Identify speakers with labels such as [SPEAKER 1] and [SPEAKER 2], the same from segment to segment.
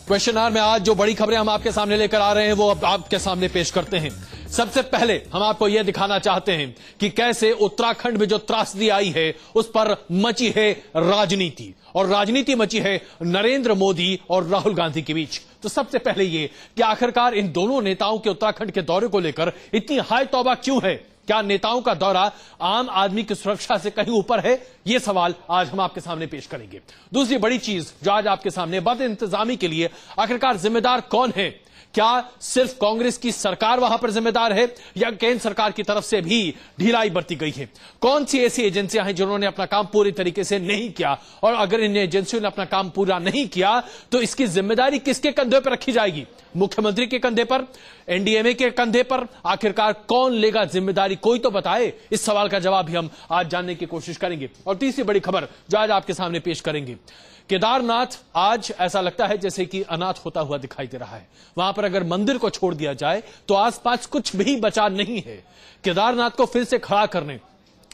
[SPEAKER 1] Question our में आज जो बड़ी खबरें हम आपके सामने लेकर आ रहे हैं वो अब आपके सामने पेश करते हैं। सबसे पहले हम आपको यह दिखाना चाहते हैं कि कैसे उत्तराखंड में जो त्रासदी आई है उस पर मची है राजनीति, और राजनीति मची है नरेंद्र मोदी और राहुल गांधी के बीच। तो सबसे पहले ये कि आखिरकार इन दोनों नेताओं के उत्तराखंड के दौरे को लेकर इतनी हाई तौबा क्यों है? क्या नेताओं का दौरा आम आदमी की सुरक्षा से कहीं ऊपर है? यह सवाल आज हम आपके सामने पेश करेंगे। दूसरी बड़ी चीज जो आज आपके सामने, बद इंतजामी के लिए आखिरकार जिम्मेदार कौन है? क्या सिर्फ कांग्रेस की सरकार वहां पर जिम्मेदार है या केंद्र सरकार की तरफ से भी ढिलाई बरती गई है? कौन सी ऐसी एजेंसियां हैं जिन्होंने अपना काम पूरी तरीके से नहीं किया, और अगर इन एजेंसियों ने अपना काम पूरा नहीं किया तो इसकी जिम्मेदारी किसके कंधे पर रखी जाएगी? मुख्यमंत्री के कंधे पर, एनडीएमए के कंधे पर? आखिरकार कौन लेगा जिम्मेदारी? कोई तो बताए। इस सवाल का जवाब भी हम आज जानने की कोशिश करेंगे। और तीसरी बड़ी खबर जो आज आपके सामने पेश करेंगे, केदारनाथ आज ऐसा लगता है जैसे कि अनाथ होता हुआ दिखाई दे रहा है। वहां पर अगर मंदिर को छोड़ दिया जाए तो आसपास कुछ भी बचा नहीं है। केदारनाथ को फिर से खड़ा करने,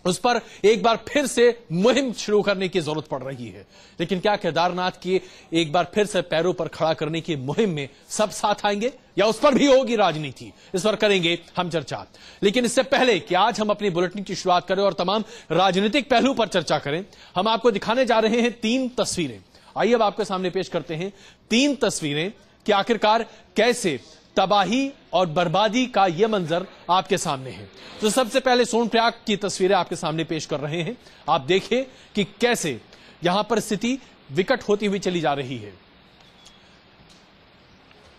[SPEAKER 1] उस पर एक बार फिर से मुहिम शुरू करने की जरूरत पड़ रही है। लेकिन क्या केदारनाथ की एक बार फिर से पैरों पर खड़ा करने की मुहिम में सब साथ आएंगे या उस पर भी होगी राजनीति? इस पर करेंगे हम चर्चा। लेकिन इससे पहले कि आज हम अपनी बुलेटिन की शुरुआत करें और तमाम राजनीतिक पहलू पर चर्चा करें, हम आपको दिखाने जा रहे हैं 3 तस्वीरें। आइए अब आपके सामने पेश करते हैं 3 तस्वीरें कि आखिरकार कैसे तबाही और बर्बादी का यह मंजर आपके सामने है। तो सबसे पहले सोनप्रयाग की तस्वीरें आपके सामने पेश कर रहे हैं। आप देखिए कि कैसे यहां पर स्थिति विकट होती हुई चली जा रही है।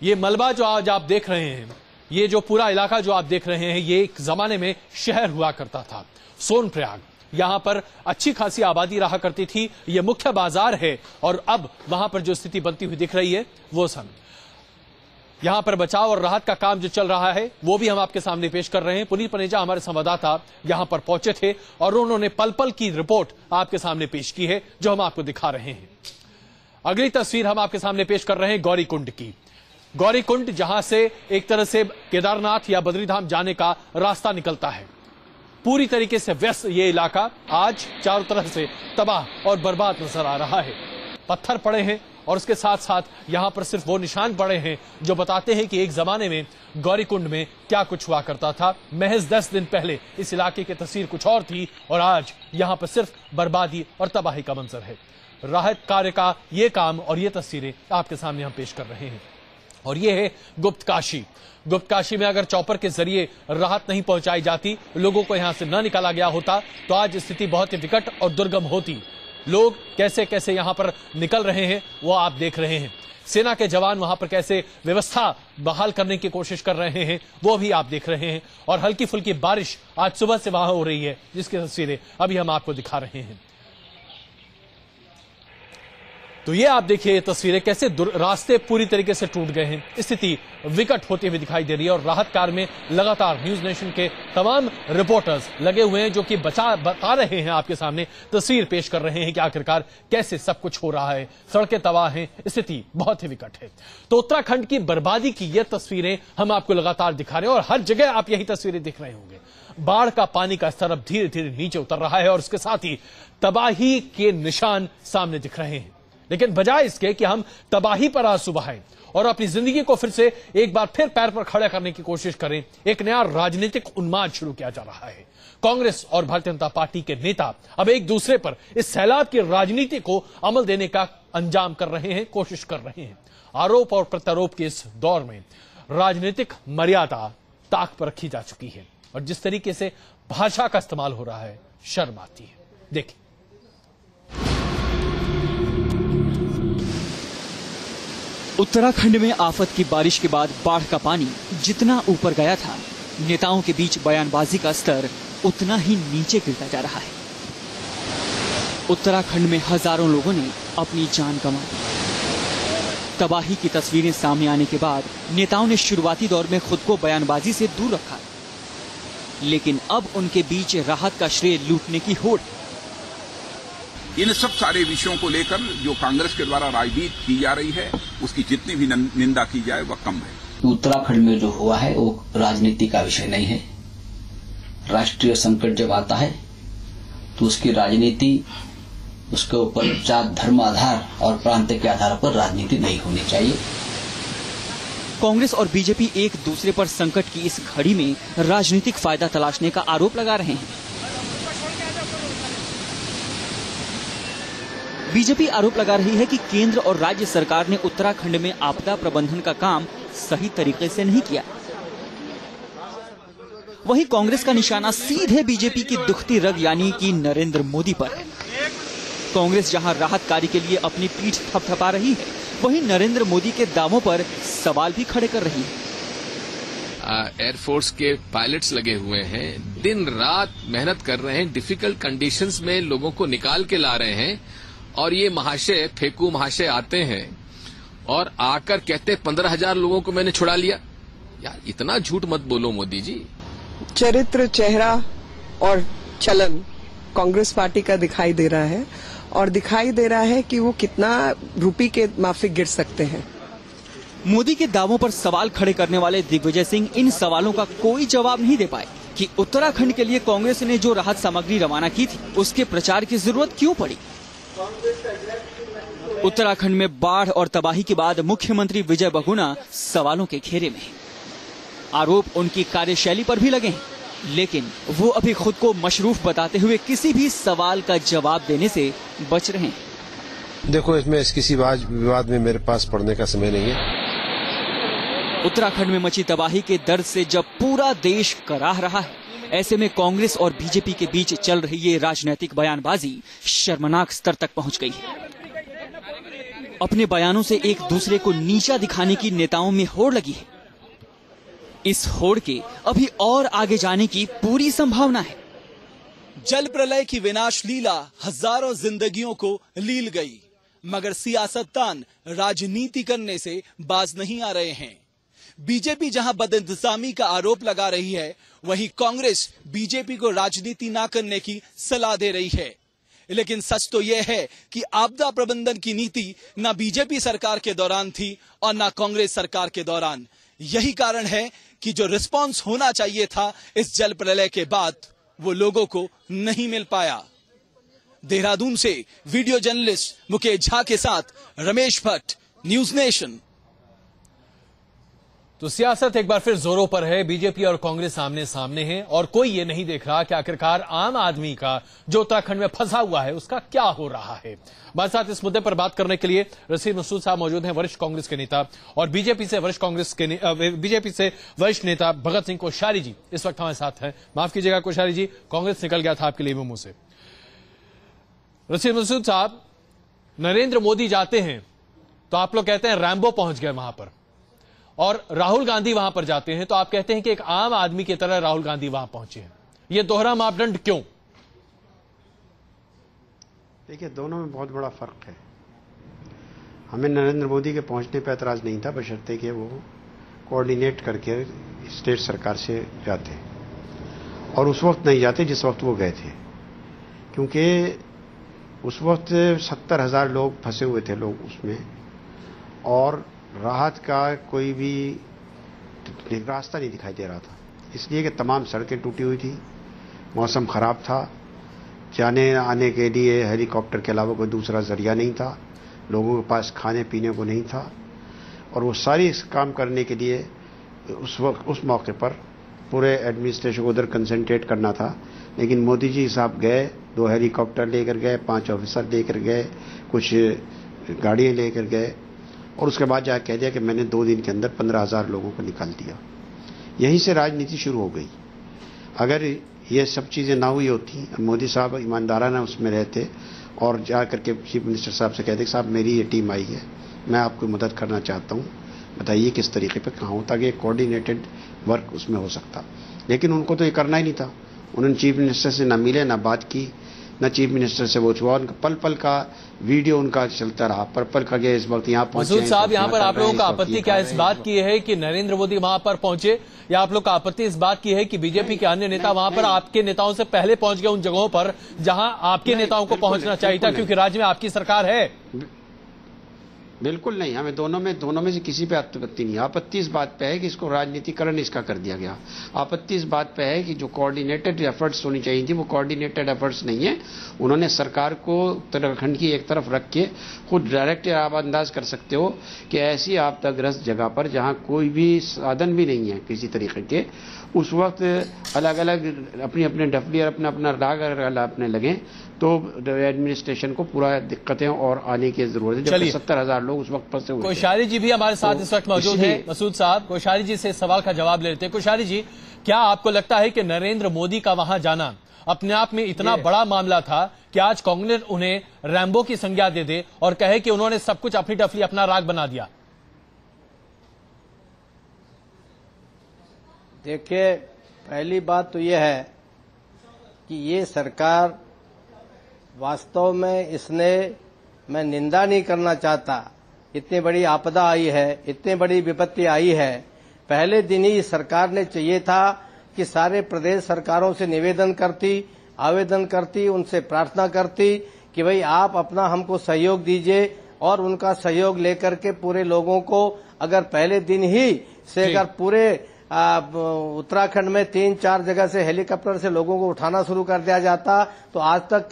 [SPEAKER 1] ये मलबा जो आज आप देख रहे हैं, ये जो पूरा इलाका जो आप देख रहे हैं, ये एक जमाने में शहर हुआ करता था सोनप्रयाग। यहां पर अच्छी खासी आबादी रहा करती थी, ये मुख्य बाजार है, और अब वहां पर जो स्थिति बनती हुई दिख रही है वो यहां पर बचाव और राहत का काम जो चल रहा है वो भी हम आपके सामने पेश कर रहे हैं। पुनीत पनेजा हमारे संवाददाता यहां पर पहुंचे थे और उन्होंने पल पल की रिपोर्ट आपके सामने पेश की है जो हम आपको दिखा रहे हैं। अगली तस्वीर हम आपके सामने पेश कर रहे हैं गौरीकुंड की। गौरीकुंड जहां से एक तरह से केदारनाथ या बद्रीधाम जाने का रास्ता निकलता है। पूरी तरीके से व्यस्त ये इलाका आज चारों तरफ से तबाह और बर्बाद नजर आ रहा है। पत्थर पड़े हैं और उसके साथ साथ यहां पर सिर्फ वो निशान पड़े हैं जो बताते हैं कि एक जमाने में गौरीकुंड में क्या कुछ हुआ करता था। महज 10 दिन पहले इस इलाके की तस्वीर कुछ और थी और आज यहां पर सिर्फ बर्बादी और तबाही का मंजर है। राहत कार्य का ये काम और ये तस्वीरें आपके सामने हम पेश कर रहे हैं। और ये है गुप्त काशी। गुप्त काशी में अगर चॉपर के जरिए राहत नहीं पहुंचाई जाती, लोगों को यहां से न निकाला गया होता, तो आज स्थिति बहुत ही विकट और दुर्गम होती। लोग कैसे कैसे यहां पर निकल रहे हैं वो आप देख रहे हैं। सेना के जवान वहां पर कैसे व्यवस्था बहाल करने की कोशिश कर रहे हैं वो भी आप देख रहे हैं। और हल्की फुल्की बारिश आज सुबह से वहां हो रही है जिसकी तस्वीरें अभी हम आपको दिखा रहे हैं। तो ये आप देखिए ये तस्वीरें कैसे रास्ते पूरी तरीके से टूट गए हैं। स्थिति विकट होती हुई दिखाई दे रही है और राहत कार्य में लगातार न्यूज नेशन के तमाम रिपोर्टर्स लगे हुए हैं जो कि बता रहे हैं, आपके सामने तस्वीर पेश कर रहे हैं कि आखिरकार कैसे सब कुछ हो रहा है। सड़कें तबाह हैं, स्थिति बहुत ही विकट है। तो उत्तराखंड की बर्बादी की ये तस्वीरें हम आपको लगातार दिखा रहे हैं और हर जगह आप यही तस्वीरें दिख रहे होंगे। बाढ़ का पानी का स्तर अब धीरे धीरे नीचे उतर रहा है और उसके साथ ही तबाही के निशान सामने दिख रहे हैं। लेकिन बजाय इसके कि हम तबाही पर आंसू बहाएं और अपनी जिंदगी को फिर से एक बार फिर पैर पर खड़ा करने की कोशिश करें, एक नया राजनीतिक उन्माद शुरू किया जा रहा है। कांग्रेस और भारतीय जनता पार्टी के नेता अब एक दूसरे पर इस सैलाब की राजनीति को अमल देने का अंजाम कर रहे हैं, कोशिश कर रहे हैं। आरोप और प्रत्यारोप के इस दौर में राजनीतिक मर्यादा ताक पर रखी जा चुकी है और जिस तरीके से भाषा का इस्तेमाल हो रहा है, शर्म आती है। देखिए,
[SPEAKER 2] उत्तराखंड में आफत की बारिश के बाद बाढ़ का पानी जितना ऊपर गया था, नेताओं के बीच बयानबाजी का स्तर उतना ही नीचे गिरता जा रहा है। उत्तराखंड में हजारों लोगों ने अपनी जान गंवाई। तबाही की तस्वीरें सामने आने के बाद नेताओं ने शुरुआती दौर में खुद को बयानबाजी से दूर रखा, लेकिन अब उनके बीच राहत का श्रेय लूटने की होड़।
[SPEAKER 3] इन सब सारे विषयों को लेकर जो कांग्रेस के द्वारा राजनीति की जा रही है उसकी जितनी भी निंदा की जाए वह कम है।
[SPEAKER 4] उत्तराखंड में जो हुआ है वो राजनीति का विषय नहीं है। राष्ट्रीय संकट जब आता है तो उसकी राजनीति, उसके ऊपर जात धर्म आधार और प्रांत के आधार पर राजनीति नहीं होनी चाहिए।
[SPEAKER 2] कांग्रेस और बीजेपी एक दूसरे पर संकट की इस घड़ी में राजनीतिक फायदा तलाशने का आरोप लगा रहे हैं। बीजेपी आरोप लगा रही है कि केंद्र और राज्य सरकार ने उत्तराखंड में आपदा प्रबंधन का काम सही तरीके से नहीं किया। वहीं कांग्रेस का निशाना सीधे बीजेपी की दुखती रग यानी कि नरेंद्र मोदी पर है। कांग्रेस जहां राहत कार्य के लिए अपनी पीठ थपथपा रही है, वहीं नरेंद्र मोदी के दावों पर सवाल भी खड़े कर रही है।
[SPEAKER 5] एयरफोर्स के पायलट्स लगे हुए हैं, दिन रात मेहनत कर रहे हैं, डिफिकल्ट कंडीशंस में लोगों को निकाल के ला रहे हैं, और ये महाशय फेकू महाशय आते हैं और आकर कहते 15,000 लोगों को मैंने छुड़ा लिया। यार इतना झूठ मत बोलो मोदी जी।
[SPEAKER 6] चरित्र, चेहरा और चलन कांग्रेस पार्टी का दिखाई दे रहा है, और दिखाई दे रहा है कि वो कितना रुपये के माफिक गिर सकते हैं।
[SPEAKER 2] मोदी के दावों पर सवाल खड़े करने वाले दिग्विजय सिंह इन सवालों का कोई जवाब नहीं दे पाए कि उत्तराखंड के लिए कांग्रेस ने जो राहत सामग्री रवाना की थी, उसके प्रचार की जरूरत क्यों पड़ी। उत्तराखंड में बाढ़ और तबाही के बाद मुख्यमंत्री विजय बहुगुणा सवालों के घेरे में हैं। आरोप उनकी कार्यशैली पर भी लगे हैं, लेकिन वो अभी खुद को मशरूफ बताते हुए किसी भी सवाल का जवाब देने से बच रहे हैं।
[SPEAKER 7] देखो, इसमें किसी विवाद में मेरे पास पड़ने का समय नहीं है।
[SPEAKER 2] उत्तराखंड में मची तबाही के दर्द से जब पूरा देश कराह रहा है, ऐसे में कांग्रेस और बीजेपी के बीच चल रही ये राजनीतिक बयानबाजी शर्मनाक स्तर तक पहुंच गई है। अपने बयानों से एक दूसरे को नीचा दिखाने की नेताओं में होड़ लगी है। इस होड़ के अभी और आगे जाने की पूरी संभावना है।
[SPEAKER 8] जल प्रलय की विनाश लीला हजारों जिंदगियों को लील गई, मगर सियासतदान राजनीति करने से बाज नहीं आ रहे हैं। बीजेपी जहां बदइंतजामी का आरोप लगा रही है, वहीं कांग्रेस बीजेपी को राजनीति ना करने की सलाह दे रही है। लेकिन सच तो यह है कि आपदा प्रबंधन की नीति न बीजेपी सरकार के दौरान थी और न कांग्रेस सरकार के दौरान। यही कारण है कि जो रिस्पांस होना चाहिए था इस जल प्रलय के बाद, वो लोगों को नहीं मिल पाया। देहरादून से वीडियो जर्नलिस्ट मुकेश झा के साथ रमेश भट्ट, न्यूज नेशन।
[SPEAKER 1] तो सियासत एक बार फिर जोरों पर है। बीजेपी और कांग्रेस आमने सामने हैं और कोई ये नहीं देख रहा कि आखिरकार आम आदमी का जो उत्तराखंड में फंसा हुआ है उसका क्या हो रहा है। हमारे साथ इस मुद्दे पर बात करने के लिए रशीद मसूद साहब मौजूद हैं, वरिष्ठ कांग्रेस के नेता, और बीजेपी से वरिष्ठ नेता भगत सिंह कोश्यारी जी इस वक्त हमारे साथ हैं। माफ कीजिएगा कोश्यारी जी, कांग्रेस निकल गया था आपके लिए मुंह से। रशीद मसूद साहब, नरेंद्र मोदी जाते हैं तो आप लोग कहते हैं रैम्बो पहुंच गए वहां पर, और राहुल गांधी वहां पर जाते हैं तो आप कहते हैं कि एक आम आदमी की तरह राहुल गांधी वहां पहुंचे हैं। यह दोहरा मापदंड क्यों?
[SPEAKER 9] देखिए, दोनों में बहुत बड़ा फर्क है। हमें नरेंद्र मोदी के पहुंचने पर एतराज नहीं था, बशर्ते कि वो कोऑर्डिनेट करके स्टेट सरकार से जाते, और उस वक्त नहीं जाते जिस वक्त वो गए थे, क्योंकि उस वक्त 70,000 लोग फंसे हुए थे लोग उसमें, और राहत का कोई भी रास्ता नहीं दिखाई दे रहा था, इसलिए कि तमाम सड़कें टूटी हुई थी, मौसम खराब था, जाने आने के लिए हेलीकॉप्टर के अलावा कोई दूसरा जरिया नहीं था, लोगों के पास खाने पीने को नहीं था, और वो सारी काम करने के लिए उस मौके पर पूरे एडमिनिस्ट्रेशन को उधर कंसंट्रेट करना था। लेकिन मोदी जी साहब गए, 2 हेलीकॉप्टर लेकर गए, 5 ऑफिसर लेकर गए, कुछ गाड़ियां लेकर गए, और उसके बाद जाकर कह दिया कि मैंने 2 दिन के अंदर 15,000 लोगों को निकाल दिया। यहीं से राजनीति शुरू हो गई। अगर ये सब चीज़ें ना हुई होती, मोदी साहब ईमानदाराना उसमें रहते और जा करके चीफ मिनिस्टर साहब से कहते साहब मेरी ये टीम आई है, मैं आपको मदद करना चाहता हूँ, बताइए किस तरीके पे कहाँ हो, ताकि कोऑर्डिनेटेड वर्क उसमें हो सकता। लेकिन उनको तो ये करना ही नहीं था। उन्होंने चीफ मिनिस्टर से ना मिले, ना बात की, न चीफ मिनिस्टर से वो छुआ। उनका पल पल का वीडियो उनका चलता रहा, पल का गया इस वक्त यहाँ पहुंचे।
[SPEAKER 1] मसूद साहब, यहाँ पर आप लोगों का आपत्ति क्या इस बात की है कि नरेंद्र मोदी वहां पर पहुंचे, या आप लोग का आपत्ति इस बात की है कि बीजेपी के अन्य नेता वहां पर आपके नेताओं से पहले पहुंच गए उन जगहों पर जहां आपके नेताओं को पहुंचना चाहिए था, क्योंकि राज्य में आपकी सरकार है?
[SPEAKER 9] बिल्कुल नहीं, हमें दोनों में से किसी पे आपत्ति नहीं है। आपत्ति इस बात पे है कि इसको राजनीतिकरण इसका कर दिया गया। आपत्ति इस बात पे है कि जो कोऑर्डिनेटेड एफर्ट्स होनी चाहिए थी वो कोऑर्डिनेटेड एफर्ट्स नहीं है। उन्होंने सरकार को उत्तराखंड की एक तरफ रख के खुद डायरेक्ट आप अंदाज कर सकते हो कि ऐसी आपदाग्रस्त जगह पर जहां कोई भी साधन भी नहीं है किसी तरीके के, उस वक्त अलग अलग अपनी अपने डफली और अपना अपना राग अपने लगे तो एडमिनिस्ट्रेशन को पूरा दिक्कतें और आने की जरूरत है। जबकि 70,000 लोग उस वक्त फंसे हुए थे।
[SPEAKER 1] कोश्यारी जी भी हमारे साथ इस वक्त मौजूद हैं। मसूद साहब, कोश्यारी जी से सवाल का जवाब ले लेते हैं। कोश्यारी जी, क्या आपको लगता है कि नरेंद्र मोदी का वहां जाना अपने आप में इतना बड़ा मामला था कि आज कांग्रेस उन्हें रैम्बो की संज्ञा दे दे और कहे कि उन्होंने सब कुछ अपनी टफली अपना राग बना दिया?
[SPEAKER 10] देखिए, पहली बात तो यह है कि ये सरकार वास्तव में मैं निंदा नहीं करना चाहता। इतनी बड़ी आपदा आई है, इतनी बड़ी विपत्ति आई है, पहले दिन ही सरकार ने चाहिए था कि सारे प्रदेश सरकारों से आवेदन करती, उनसे प्रार्थना करती कि भाई आप अपना हमको सहयोग दीजिए और उनका सहयोग लेकर के पूरे लोगों को अगर पहले दिन ही से अगर पूरे उत्तराखंड में 3-4 जगह से हेलीकॉप्टर से लोगों को उठाना शुरू कर दिया जाता तो आज तक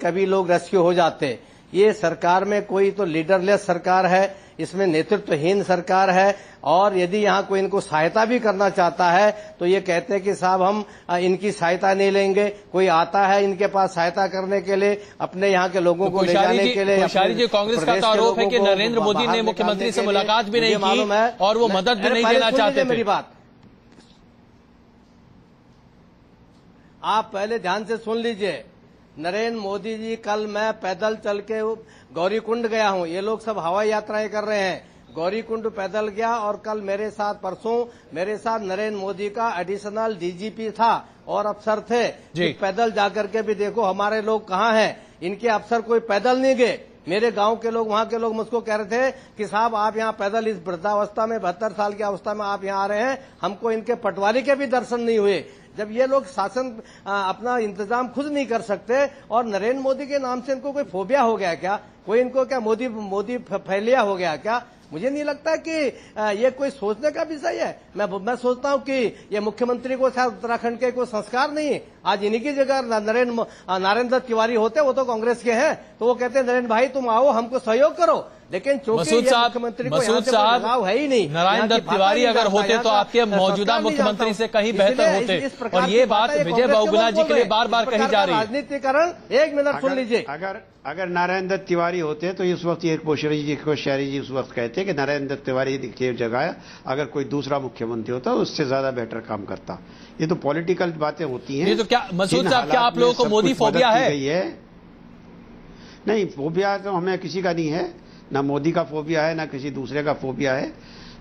[SPEAKER 10] कभी लोग रेस्क्यू हो जाते। ये सरकार में कोई तो लीडरलेस सरकार है, इसमें नेतृत्वहीन सरकार है और यदि यहाँ कोई इनको सहायता भी करना चाहता है तो ये कहते हैं कि साहब हम इनकी सहायता नहीं लेंगे। कोई आता है इनके पास सहायता करने के लिए, अपने यहाँ के लोगों को ले जाने के लिए।
[SPEAKER 1] कोश्यारी जी, कांग्रेस का तो आरोप है कि नरेंद्र मोदी ने मुख्यमंत्री से मुलाकात भी नहीं की और वो मदद भी नहीं देना चाहते थे।
[SPEAKER 10] मेरी बात आप पहले ध्यान से सुन लीजिए। नरेंद्र मोदी जी, कल मैं पैदल चल के गौरीकुंड गया हूं, ये लोग सब हवाई यात्राएं कर रहे हैं। गौरीकुंड पैदल गया और कल परसों मेरे साथ नरेंद्र मोदी का एडिशनल डीजीपी था और अफसर थे। पैदल जाकर के भी देखो हमारे लोग कहाँ हैं, इनके अफसर कोई पैदल नहीं गए। मेरे गांव के लोग, वहां के लोग मुझको कह रहे थे कि साहब आप यहाँ पैदल इस वृद्धावस्था में 72 साल की अवस्था में आप यहाँ आ रहे हैं, हमको इनके पटवारी के भी दर्शन नहीं हुए। जब ये लोग शासन अपना इंतजाम खुद नहीं कर सकते और नरेंद्र मोदी के नाम से इनको कोई फोबिया हो गया क्या, कोई इनको क्या मोदी फैलिया हो गया क्या? मुझे नहीं लगता कि ये कोई सोचने का विषय है। मैं सोचता हूँ कि ये मुख्यमंत्री को शायद उत्तराखंड के कोई संस्कार नहीं है। आज इन्हीं की जगह नारेंद्र तिवारी होते, वो तो कांग्रेस के हैं, तो वो कहते हैं नरेंद्र भाई तुम आओ हमको सहयोग करो। लेकिन
[SPEAKER 1] मसूद साहब
[SPEAKER 10] है ही नहीं।
[SPEAKER 1] नारायण दत्त तिवारी अगर होते तो आपके मौजूदा मुख्यमंत्री से कहीं बेहतर होते। और ये बात विजय बहुगुणा जी के लिए बार बार कही जा रही है।
[SPEAKER 10] राजनीतिकरण, एक मिनट सुन लीजिए।
[SPEAKER 9] अगर नारायण दत्त तिवारी होते तो इस वक्त ये कोश्यारी जी उस वक्त कहते कि नारायण दत्त तिवारी की जगह अगर कोई दूसरा मुख्यमंत्री होता तो उससे ज्यादा बेटर काम करता। ये तो पॉलिटिकल बातें होती हैं।
[SPEAKER 1] ये तो क्या मसूद साहब, क्या आप लोगों को मोदी फोबिया है?
[SPEAKER 9] नहीं, फोबिया तो हमें किसी का नहीं है, ना मोदी का फोबिया है ना किसी दूसरे का फोबिया है।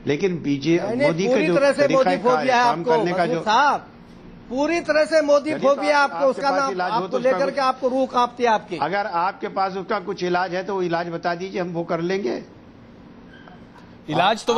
[SPEAKER 9] लेकिन मोदी का जो तरीका काम करने का जो
[SPEAKER 10] पूरी तरह से मोदी फोबिया आपको, उसका नाम आपको लेकर के आपको रूह कांपती है आपकी।
[SPEAKER 9] अगर आपके पास उसका कुछ इलाज है तो वो इलाज बता दीजिए, हम वो कर लेंगे।
[SPEAKER 1] इलाज तो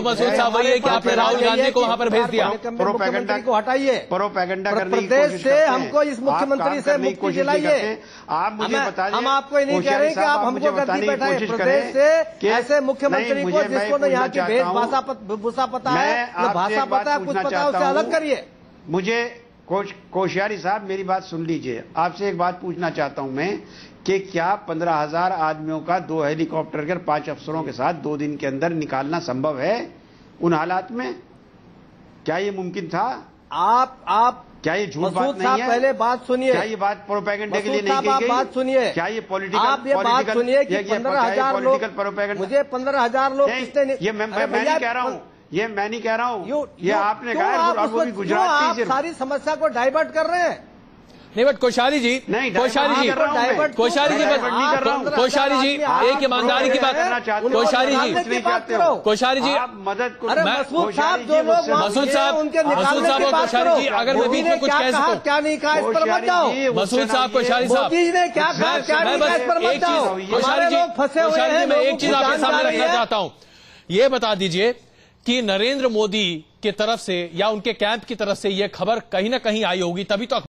[SPEAKER 1] मसूद साहब वही है कि आपने राहुल गांधी को वहां पर भेज दिया।
[SPEAKER 9] प्रोपेगेंडा
[SPEAKER 10] को हटाइए,
[SPEAKER 9] प्रोपेगेंडा करने की
[SPEAKER 10] प्रदेश से हमको इस मुख्यमंत्री से मुक्ति दिलाइए।
[SPEAKER 9] आप मुझे बता दें,
[SPEAKER 10] हम आपको नहीं कह रहे कि आप हमको गद्दी बैठाए। प्रदेश से ऐसे मुख्यमंत्री को जिसको न यहाँ की वेशभूषा पता है, न भाषा पता है, कुछ पता है, उससे अलग करिए।
[SPEAKER 9] मुझे कोश्यारी साहब मेरी बात सुन लीजिए। आपसे एक बात पूछना चाहता हूं मैं कि क्या 15,000 आदमियों का 2 हेलीकॉप्टर कर 5 अफसरों के साथ 2 दिन के अंदर निकालना संभव है उन हालात में? क्या ये मुमकिन था?
[SPEAKER 10] आप
[SPEAKER 9] क्या ये झूठ बात नहीं है?
[SPEAKER 10] पहले बात सुनिए।
[SPEAKER 9] क्या ये बात प्रोपेगेंडा के लिए नहीं की गई?
[SPEAKER 10] बात सुनिए।
[SPEAKER 9] क्या ये पॉलिटिकल?
[SPEAKER 10] आप ये बात सुनिए कि 15,000 लोग, मुझे 15,000 लोग किसने?
[SPEAKER 9] ये मैं नहीं कह रहा हूँ, ये मैं नहीं कह रहा हूँ, ये आपने कहा।
[SPEAKER 10] गुजरात की सारी समस्या को डाइवर्ट कर रहे हैं।
[SPEAKER 1] नहीं, बट कोश्यारी जी एक ईमानदारी की बात, कोश्यारी जी
[SPEAKER 10] मदद
[SPEAKER 1] मसूद साहब और कोश्यारी जी, अगर मैं बीच में कुछ कह सकूं,
[SPEAKER 10] क्या नहीं कहा इस पर मत जाओ।
[SPEAKER 1] मसूद साहब, कोश्यारी साहब,
[SPEAKER 10] मोदी ने क्या कहा, क्या नहीं कहा इस पर मत जाओ।
[SPEAKER 1] कोश्यारी जी, मैं एक चीज आपके सामने रखना चाहता हूं, ये बता दीजिए कि नरेंद्र मोदी की तरफ से या उनके कैंप की तरफ से ये खबर कहीं ना कहीं आई होगी, तभी तो